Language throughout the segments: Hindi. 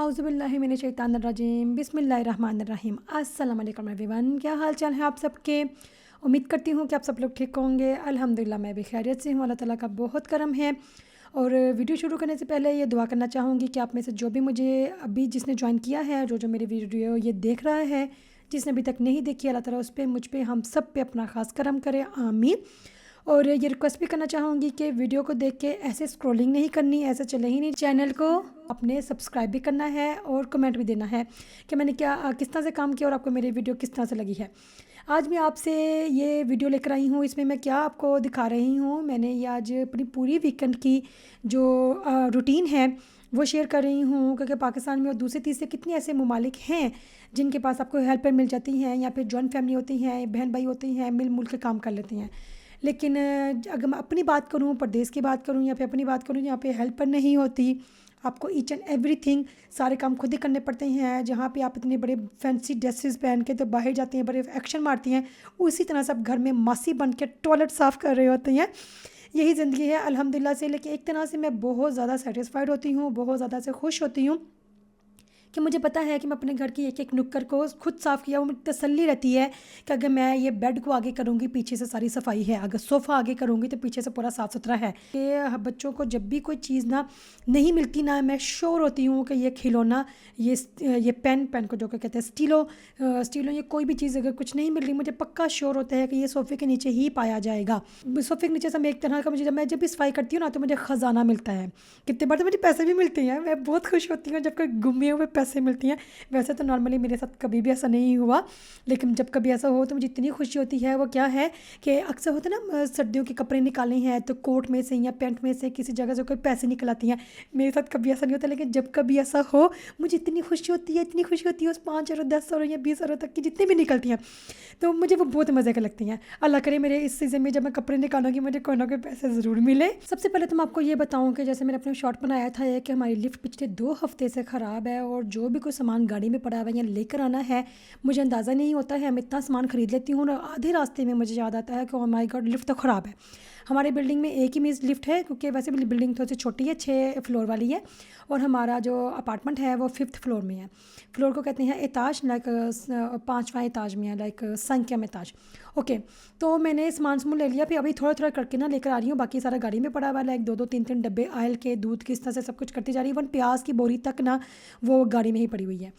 आउज़ुबिल्लाहि मिनश्शैतानिर्रजीम बिस्मिल्लाहिर्रहमानिर्रहीम। अस्सलाम वालेकुम एवरीवन, क्या हाल चाल है आप सबके। उम्मीद करती हूँ कि आप सब लोग ठीक होंगे। अल्हम्दुलिल्लाह मैं भी खैरियत से हूँ। अल्लाह ताला का बहुत करम है। और वीडियो शुरू करने से पहले ये दुआ करना चाहूँगी कि आप में से जो भी मुझे अभी जिसने ज्वाइन किया है, जो मेरी वीडियो ये देख रहा है, जिसने अभी तक नहीं देखी, अल्लाह ताला उस पर मुझ पर हम सब पे अपना ख़ास करम करे, आमीन। और ये रिक्वेस्ट भी करना चाहूँगी कि वीडियो को देख के ऐसे स्क्रॉलिंग नहीं करनी, ऐसे चले ही नहीं। चैनल को अपने सब्सक्राइब भी करना है और कमेंट भी देना है कि मैंने क्या किस तरह से काम किया और आपको मेरी वीडियो किस तरह से लगी है। आज मैं आपसे ये वीडियो लेकर आई हूँ। इसमें मैं क्या आपको दिखा रही हूँ, मैंने ये आज अपनी पूरी वीकेंड की जो रूटीन है वो शेयर कर रही हूँ। क्योंकि पाकिस्तान में और दूसरे तीसरे कितने ऐसे ममालिक हैं जिनके पास आपको हेल्पर मिल जाती हैं, या फिर जॉइंट फैमिली होती हैं, बहन भाई होती हैं, मिल के काम कर लेते हैं। लेकिन अगर मैं अपनी बात करूँ, परदेश की बात करूँ, या फिर अपनी बात करूँ यहाँ पे हेल्पर नहीं होती, आपको ईच एंड एवरीथिंग सारे काम खुद ही करने पड़ते हैं। जहाँ पे आप इतने बड़े फैंसी ड्रेसेस पहन के तो बाहर जाती हैं, बड़े एक्शन मारती हैं, उसी तरह से आप घर में मासी बन के टॉयलेट साफ़ कर रहे होते हैं। यही ज़िंदगी है अल्हम्दुलिल्लाह से। लेकिन एक तरह से मैं बहुत ज़्यादा सेटिस्फाइड होती हूँ, बहुत ज़्यादा से खुश होती हूँ कि मुझे पता है कि मैं अपने घर की एक एक नुक्कड़ को खुद साफ़ किया। वो मुझे तसल्ली रहती है कि अगर मैं ये बेड को आगे करूँगी पीछे से सारी सफाई है, अगर सोफ़ा आगे करूँगी तो पीछे से पूरा साफ़ सुथरा है। कि बच्चों को जब भी कोई चीज़ ना नहीं मिलती ना, मैं श्योर होती हूँ कि ये खिलौना, ये पेन को जो कहते हैं स्टीलो, ये कोई भी चीज़ अगर कुछ नहीं मिल रही, मुझे पक्का श्योर होता है कि ये सोफ़े के नीचे ही पाया जाएगा। सोफ़े के नीचे से मैं एक तरह का मैं जब भी सफाई करती हूँ ना तो मुझे ख़जाना मिलता है। कितने बार तो मुझे पैसे भी मिलते हैं, मैं बहुत खुश होती हूँ जब कोई गुमे हुए पैसे मिलती हैं। वैसे तो नॉर्मली मेरे साथ कभी भी ऐसा नहीं हुआ, लेकिन जब कभी ऐसा हो तो मुझे इतनी खुशी होती है। वो क्या है कि अक्सर होता है ना, सर्दियों के कपड़े निकालने हैं तो कोट में से या पैंट में से किसी जगह से कोई पैसे निकल आती हैं। मेरे साथ कभी ऐसा नहीं होता, लेकिन जब कभी ऐसा हो मुझे इतनी खुशी होती है, इतनी खुशी होती है उस 5 और 10 और या 20 तक की जितनी भी निकलती हैं, तो मुझे वो बहुत मज़े की लगती हैं। अल्लाह करे मेरे इस सीज़न में जब मैं कपड़े निकालूंगी मुझे कोई ना कोई पैसे ज़रूर मिले। सबसे पहले तो मैं आपको ये बताऊँ कि जैसे मैंने अपने शॉर्ट बनाया था कि हमारी लिफ्ट पिछले 2 हफ्ते से ख़राब है, और जो भी कोई सामान गाड़ी में पड़ा हुआ है या लेकर आना है मुझे अंदाज़ा नहीं होता है। मैं इतना सामान ख़रीद लेती हूँ और आधे रास्ते में मुझे याद आता है कि ओह माय गॉड लिफ्ट तो ख़राब है। हमारी बिल्डिंग में एक ही मीज़ लिफ्ट है, क्योंकि वैसे भी बिल्डिंग थोड़ी सी छोटी है, 6 फ्लोर वाली है, और हमारा जो अपार्टमेंट है वो 5th फ्लोर में है। फ्लोर को कहते हैं एताज, लाइक 5वां एताज में है, लाइक संख्या में ताज। ओके, तो मैंने सामान ले लिया, फिर अभी थोड़ा थोड़ा करके ना लेकर आ रही हूँ। बाकी सारा गाड़ी में पड़ा हुआ है, लाइक 2-2 3-3 डब्बे ऑयल के, दूध की, इस तरह से सब कुछ करती जा रही है। इवन प्याज की बोरी तक ना वो गाड़ी में ही पड़ी हुई है।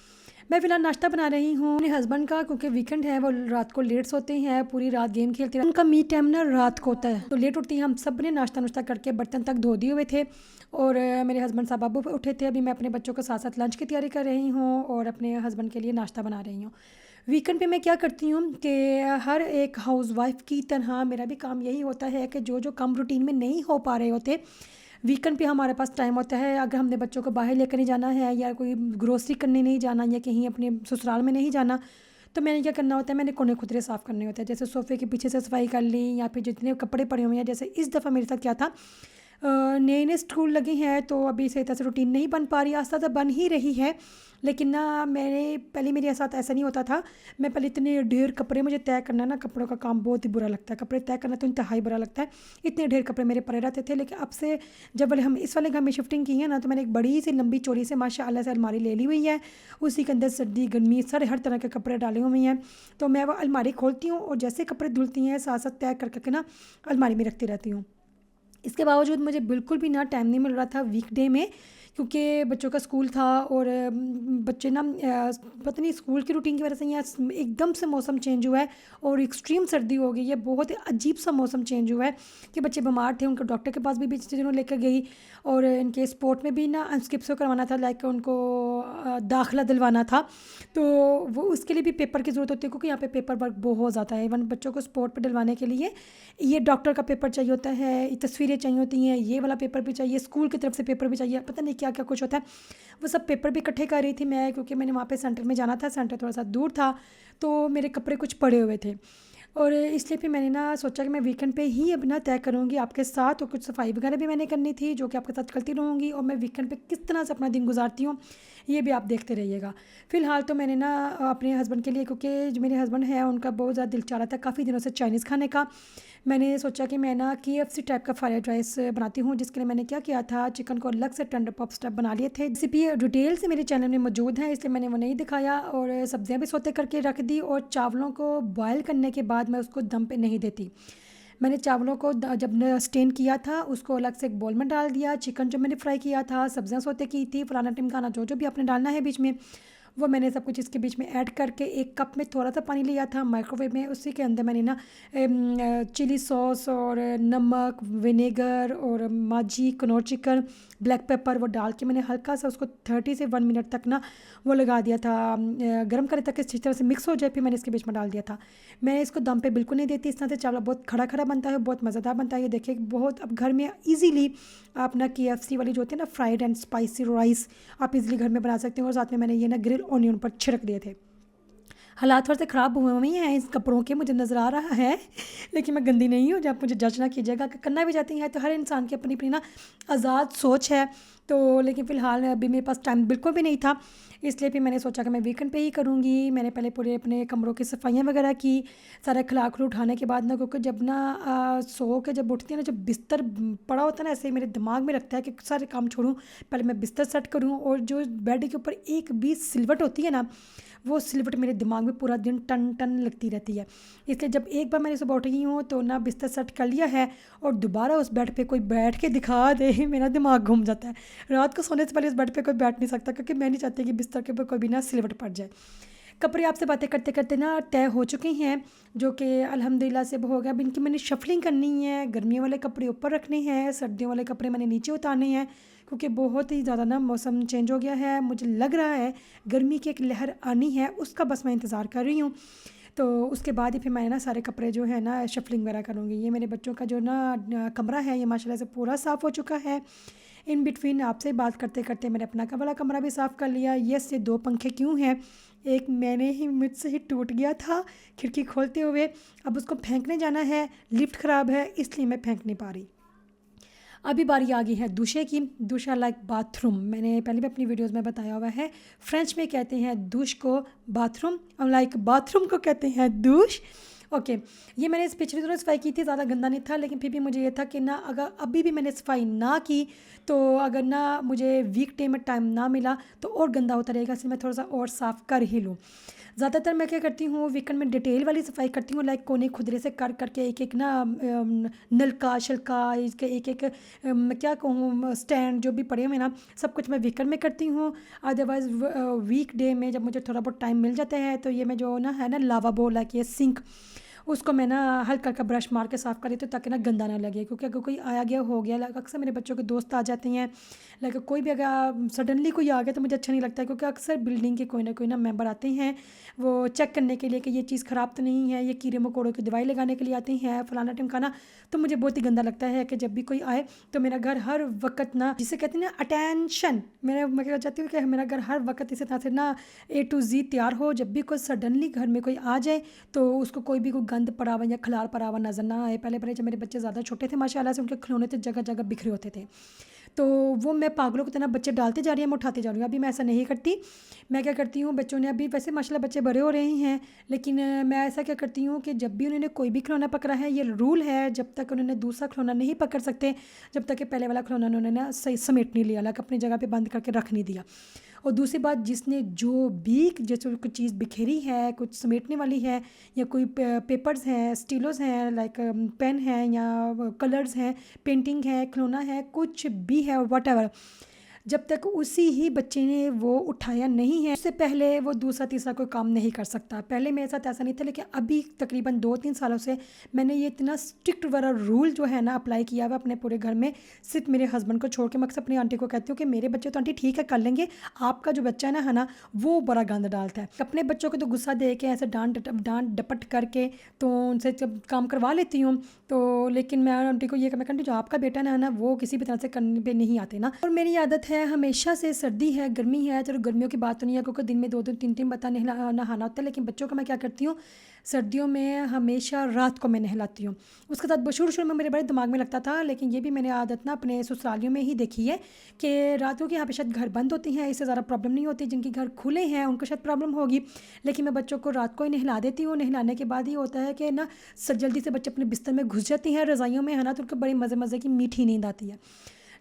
मैं फ़िलहाल नाश्ता बना रही हूँ अपने हस्बैंड का, क्योंकि वीकेंड है, वो रात को लेट सोते हैं, पूरी रात गेम खेलते हैं। उनका मी टाइम ना रात को होता है, तो लेट उठती हैं। हम सब ने नाश्ता करके बर्तन तक धो दिए हुए थे, और मेरे हस्बैंड साहब अब उठे थे। अभी मैं अपने बच्चों के साथ साथ लंच की तैयारी कर रही हूँ और अपने हस्बैंड के लिए नाश्ता बना रही हूँ। वीकेंड पे मैं क्या करती हूँ कि हर एक हाउसवाइफ की तरह मेरा भी काम यही होता है कि जो काम रूटीन में नहीं हो पा रहे होते, वीकेंड पे हमारे पास टाइम होता है। अगर हमने बच्चों को बाहर लेकर नहीं जाना है, या कोई ग्रोसरी करने नहीं जाना, या कहीं अपने ससुराल में नहीं जाना, तो मैंने क्या करना होता है, मैंने कोने खुदरे साफ़ करने होते हैं। जैसे सोफ़े के पीछे से सफाई कर ली, या फिर जितने कपड़े पड़े हुए हैं। जैसे इस दफ़ा मेरे साथ क्या था, नए नए स्कूल लगे हैं तो अभी सही तरह से रूटीन नहीं बन पा रही। आस्ता तो बन ही रही है, लेकिन ना पहले मेरे साथ ऐसा नहीं होता था। मैं पहले इतने ढेर कपड़े, मुझे तय करना ना कपड़ों का काम बहुत ही बुरा लगता है। कपड़े तय करना तो इंतहाई बुरा लगता है, इतने ढेर कपड़े मेरे पड़े रहते थे। लेकिन अब से जब वाले हम इस वाले घर में शिफ्टिंग की है ना, तो मैंने एक बड़ी सी लंबी चौड़ी से माशाल्लाह से अलमारी ले ली हुई है। उसी के अंदर सर्दी गर्मी सारे हर तरह के कपड़े डाले हुए हैं। तो मैं वो अलमारी खोलती हूँ और जैसे कपड़े धुलती हैं साथ साथ तय करके ना अलमारी में रखती रहती हूँ। इसके बावजूद मुझे बिल्कुल भी ना टाइम नहीं मिल रहा था वीकडे में, क्योंकि बच्चों का स्कूल था, और बच्चे ना पता नहीं स्कूल की रूटीन की वजह से यहाँ एकदम से मौसम चेंज हुआ है और एक्सट्रीम सर्दी हो गई है। बहुत ही अजीब सा मौसम चेंज हुआ है कि बच्चे बीमार थे, उनको डॉक्टर के पास भी बीच दिनों लेकर गई, और इनके स्पोर्ट में भी ना अनस्किप्सो करवाना था, लाइक उनको दाखिला दिलवाना था। तो वो उसके लिए भी पेपर की ज़रूरत होती है, क्योंकि यहाँ पे पेपर वर्क बहुत ज़्यादा है। इवन बच्चों को स्पोर्ट पर दिलवाने के लिए ये डॉक्टर का पेपर चाहिए होता है, तस्वीरें चाहिए होती हैं, ये वाला पेपर भी चाहिए, स्कूल की तरफ से पेपर भी चाहिए, पता नहीं क्या क्या कुछ होता है। वो सब पेपर भी इकट्ठे कर रही थी मैं, क्योंकि मैंने वहाँ पे सेंटर में जाना था। सेंटर थोड़ा सा दूर था, तो मेरे कपड़े कुछ पड़े हुए थे, और इसलिए फिर मैंने ना सोचा कि मैं वीकेंड पे ही अब ना तय करूँगी आपके साथ। और कुछ सफाई वगैरह भी मैंने करनी थी, जो कि आपके साथ करती रहूँगी, और मैं वीकेंड पे किस तरह से अपना दिन गुजारती हूँ ये भी आप देखते रहिएगा। फ़िलहाल तो मैंने ना अपने हस्बैंड के लिए, क्योंकि जो मेरे हस्बैंड हैं उनका बहुत ज़्यादा दिल चाह रहा था काफ़ी दिनों से चाइनीज़ खाने का। मैंने सोचा कि मैं ना KFC टाइप का फ्राइड राइस बनाती हूँ, जिसके लिए मैंने क्या किया था, चिकन को अलग से टेंडर पॉप स्टफ बना लिए थे। रेसिपी डिटेल से मेरे चैनल में मौजूद है, इसलिए मैंने वो नहीं दिखाया। और सब्जियां भी सौते करके रख दी, और चावलों को बॉयल करने के बाद मैं उसको दम पे नहीं देती। मैंने चावलों को जब स्टेन किया था उसको अलग से एक बोल में डाल दिया। चिकन जो मैंने फ्राई किया था, सब्जियां सौते की थी, फलाना टिमकाना जो जो भी आपने डालना है बीच में, वो मैंने सब कुछ इसके बीच में ऐड करके 1 कप में थोड़ा सा पानी लिया था माइक्रोवेव में। उसी के अंदर मैंने ना चिली सॉस और नमक, विनेगर और माजी, कनौर चिकन, ब्लैक पेपर वो डाल के मैंने हल्का सा उसको 30 से 1 मिनट तक ना वो लगा दिया था, गर्म करे तक इस तरह से मिक्स हो जाए। फिर मैंने इसके बीच में डाल दिया था। मैं इसको दम पे बिल्कुल नहीं देती, इस तरह से चावल बहुत खड़ा खड़ा बनता है, बहुत मज़ेदार बनता है। ये देखिए बहुत, अब घर में ईजीली आप ना KFC वाली जो होती है ना फ्राइड एंड स्पाइसी राइस, आप इजीली घर में बना सकते हो। और साथ में मैंने ये ना ग्रिल ऑनियन पर छिड़क दिए थे। हालात थोड़े से ख़राब हुए हुए हैं इस कपड़ों के, मुझे नज़र आ रहा है, लेकिन मैं गंदी नहीं हूँ। जब मुझे जज ना कीजिएगा कि करना भी चाहती हैं, तो हर इंसान की अपनी अपनी ना आज़ाद सोच है। तो लेकिन फ़िलहाल अभी मेरे पास टाइम बिल्कुल भी नहीं था, इसलिए फिर मैंने सोचा कि मैं वीकेंड पे ही करूँगी। मैंने पहले पूरे अपने कमरों की सफाइयाँ वगैरह की, सारा खिला खलू उठाने के बाद ना, क्योंकि जब ना सो के जब उठती है ना, जब बिस्तर पड़ा होता है ना, ऐसे ही मेरे दिमाग में रखता है कि सारे काम छोड़ूं, पहले मैं बिस्तर सेट करूँ। और जो बेड के ऊपर एक भी सिलवट होती है ना, वो सिलवट मेरे दिमाग में पूरा दिन टन टन लगती रहती है। इसलिए जब एक बार मैंने सुबह उठ गई हूँ तो ना बिस्तर सेट कर लिया है, और दोबारा उस बेड पे कोई बैठ के दिखा दे, मेरा दिमाग घूम जाता है। रात को सोने से पहले उस बेड पे कोई बैठ नहीं सकता, क्योंकि मैं नहीं चाहती कि बिस्तर के ऊपर कोई भी ना सिलवट पड़ जाए। कपड़े आपसे बातें करते करते ना तय हो चुके हैं, जो कि अल्हम्दुलिल्लाह से हो गया। अब इनकी मैंने शफलिंग करनी है, गर्मियों वाले कपड़े ऊपर रखने हैं, सर्दियों वाले कपड़े मैंने नीचे उतारने हैं, क्योंकि बहुत ही ज़्यादा ना मौसम चेंज हो गया है। मुझे लग रहा है गर्मी की एक लहर आनी है, उसका बस मैं इंतज़ार कर रही हूँ। तो उसके बाद ही फिर मैं ना सारे कपड़े जो है ना शफलिंग वगैरह करूँगी। ये मेरे बच्चों का जो ना कमरा है, ये माशाल्लाह से पूरा साफ़ हो चुका है। इन बिटवीन आपसे बात करते करते मैंने अपना वाला कमरा भी साफ़ कर लिया। यस, ये 2 पंखे क्यों हैं, एक मैंने ही मुझसे ही टूट गया था खिड़की खोलते हुए, अब उसको फेंकने जाना है, लिफ्ट ख़राब है, इसलिए मैं फेंक नहीं पा रही। अभी बारी आ गई है दूशे की। दूशा लाइक बाथरूम, मैंने पहले भी अपनी वीडियोस में बताया हुआ है। फ्रेंच में कहते हैं दूश को बाथरूम, और लाइक बाथरूम को कहते हैं दूश। ओके, ये मैंने इस पिछली दिनों सफाई की थी, ज़्यादा गंदा नहीं था, लेकिन फिर भी मुझे ये था कि ना अगर अभी भी मैंने सफाई ना की, तो अगर ना मुझे वीक डे में टाइम ना मिला तो और गंदा होता रहेगा, इसलिए मैं थोड़ा सा और साफ़ कर ही लूँ। ज़्यादातर मैं क्या करती हूँ, वीकेंड में डिटेल वाली सफाई करती हूँ, लाइक कोने खुदरे से कर करके एक एक ना नलका शलका, इसके एक एक क्या कहूँ स्टैंड जो भी पड़े हुए ना, सब कुछ मैं वीकेंड में करती हूँ। अदरवाइज़ वीक डे में जब मुझे थोड़ा बहुत टाइम मिल जाता है, तो ये मैं जो ना है ना लावाबो, लाइक ये सिंक, उसको मैं ना हल्का हल्का ब्रश मार के साफ़ कर देती हूँ, ताकि ना गंदा ना लगे। क्योंकि अगर कोई आया गया हो गया, लाइक अक्सर मेरे बच्चों के दोस्त आ जाते हैं, लाइक कोई भी अगर सडनली कोई आ गया तो मुझे अच्छा नहीं लगता है, क्योंकि अक्सर बिल्डिंग के कोई ना मेंबर आते हैं वो चेक करने के लिए कि ये चीज़ ख़राब तो नहीं है, ये कीड़े मकोड़ों की दवाई लगाने के लिए आते हैं, फलाना टिमकाना। तो मुझे बहुत ही गंदा लगता है कि जब भी कोई आए तो मेरा घर हर वक्त ना, जिसे कहते हैं ना अटेंशन, मैं क्या चाहती हूँ कि मेरा घर हर वक्त इसी तरह से ना A to Z तैयार हो। जब भी कोई सडनली घर में कोई आ जाए तो उसको कोई भी कोई गंद पड़ा हुआ या खलार पड़ा हुआ नज़र ना आए। पहले जब मेरे बच्चे ज़्यादा छोटे थे, माशाल्लाह से उनके खिलौने तो जगह जगह बिखरे होते थे, तो वो मैं पागलों की तरह बच्चे डालते जा रही हैं, मैं उठाते जा रही हूँ। अभी मैं ऐसा नहीं करती। मैं क्या करती हूँ, बच्चों ने अभी वैसे माशाल्लाह बच्चे बड़े हो रहे हैं, लेकिन मैं ऐसा क्या करती हूँ कि जब भी उन्होंने कोई भी खिलौना पकड़ा है, ये रूल है, जब तक उन्होंने दूसरा खिलौना नहीं पकड़ सकते, जब तक कि पहले वाला खिलौना उन्होंने ना सही समेट नहीं लिया, लाइक अपनी जगह पे बंद करके रख नहीं दिया। और दूसरी बात, जिसने जो भी जैसे कोई चीज़ बिखेरी है, कुछ समेटने वाली है, या कोई पेपर्स हैं, स्टीलोस हैं, लाइक पेन है, या कलर्स हैं, पेंटिंग है, खिलौना है, कुछ भी है, व्हाटएवर, जब तक उसी ही बच्चे ने वो उठाया नहीं है, उससे पहले वो दूसरा तीसरा कोई काम नहीं कर सकता। पहले मेरे साथ ऐसा नहीं था, लेकिन अभी तकरीबन 2-3 सालों से मैंने ये इतना स्ट्रिक्ट वाला रूल जो है ना अप्लाई किया हुआ अपने पूरे घर में, सिर्फ मेरे हस्बैंड को छोड़ के। मैं अक्सर अपनी आंटी को कहती हूँ कि मेरे बच्चे तो आंटी ठीक है कर लेंगे, आपका जो बच्चा है ना वो बड़ा गंद डालता है। अपने बच्चों को तो गुस्सा दे के ऐसे डांट डपट करके तो उनसे जब काम करवा लेती हूँ, तो लेकिन मैं आंटी को ये मैं कहती हूँ जो आपका बेटा ना वो किसी भी तरह से करने पे नहीं आते ना। और मेरी आदत है है हमेशा से सर्दी है गर्मी है, चलो गर्मियों की बात तो नहीं है क्योंकि दिन में 2-2 3-3 बार नहाना होता है, लेकिन बच्चों का मैं क्या करती हूँ सर्दियों में हमेशा रात को मैं नहलाती हूँ। उसके साथ शुरू शुरू में मेरे बड़े दिमाग में लगता था, लेकिन ये भी मैंने आदत ना अपने ससुरालियों में ही देखी है कि रातों के यहाँ पे शायद घर बंद होती हैं, इससे ज़्यादा प्रॉब्लम नहीं होती। जिनके घर खुले हैं उनको शायद प्रॉब्लम होगी, लेकिन मैं बच्चों को रात को ही नहला देती हूँ। नहलाने के बाद ही होता है कि ना जल्दी से बच्चे अपने बिस्तर में घुस जाती हैं रज़ाइयों में, है ना, तो उनको बड़ी मज़े मज़े की मीठी नींद आती है।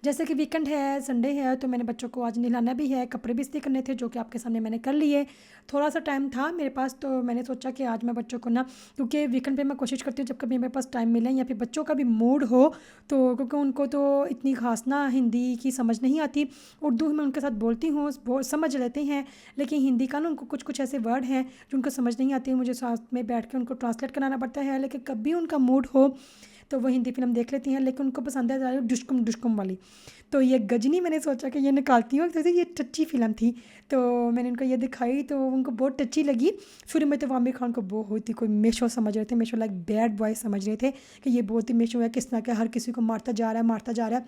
जैसे कि वीकेंड है, संडे है, तो मैंने बच्चों को आज नहलाना भी है, कपड़े भी इस्त्री करने थे जो कि आपके सामने मैंने कर लिए। थोड़ा सा टाइम था मेरे पास, तो मैंने सोचा कि आज मैं बच्चों को ना, क्योंकि वीकेंड पे मैं कोशिश करती हूँ जब कभी मेरे पास टाइम मिले या फिर बच्चों का भी मूड हो, तो क्योंकि उनको तो इतनी खास ना हिंदी की समझ नहीं आती, उर्दू में उनके साथ बोलती हूँ बहुत समझ लेते हैं, लेकिन हिंदी का ना उनको कुछ कुछ ऐसे वर्ड हैं जो उनको समझ नहीं आती, मुझे साथ में बैठ के उनको ट्रांसलेट कराना पड़ता है। लेकिन कभी उनका मूड हो तो वो हिंदी फिल्म देख लेती हैं, लेकिन उनको पसंद है ज़्यादा डुशकुम डुशकुम वाली। तो ये गजनी मैंने सोचा कि ये निकालती हूँ, तो ये टच्ची फ़िल्म थी, तो मैंने उनको ये दिखाई तो उनको बहुत टच्ची लगी। शुरू में तो वो आमिर खान को बहुत ही कोई मेशो समझ रहे थे, मेशो लाइक बैड बॉय समझ रहे थे कि ये बहुत ही मेशो है, किस तरह का हर किसी को मारता जा रहा है मारता जा रहा है।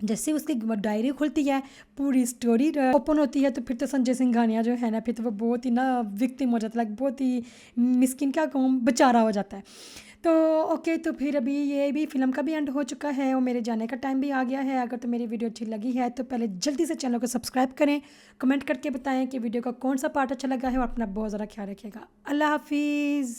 जैसे उसकी डायरी खुलती है, पूरी स्टोरी ओपन होती है, तो फिर तो संजय सिंघानिया जो है ना, फिर तो वो बहुत ही ना विक्टिम हो जाता है, लाइक बहुत ही मिस्किन, क्या कहूँ, बेचारा हो जाता है। तो ओके, तो फिर अभी ये भी फ़िल्म का भी एंड हो चुका है और मेरे जाने का टाइम भी आ गया है। अगर तो मेरी वीडियो अच्छी लगी है तो पहले जल्दी से चैनल को सब्सक्राइब करें, कमेंट करके बताएं कि वीडियो का कौन सा पार्ट अच्छा लगा है, और अपना बहुत ज़्यादा ख्याल रखिएगा। अल्लाह हाफिज़।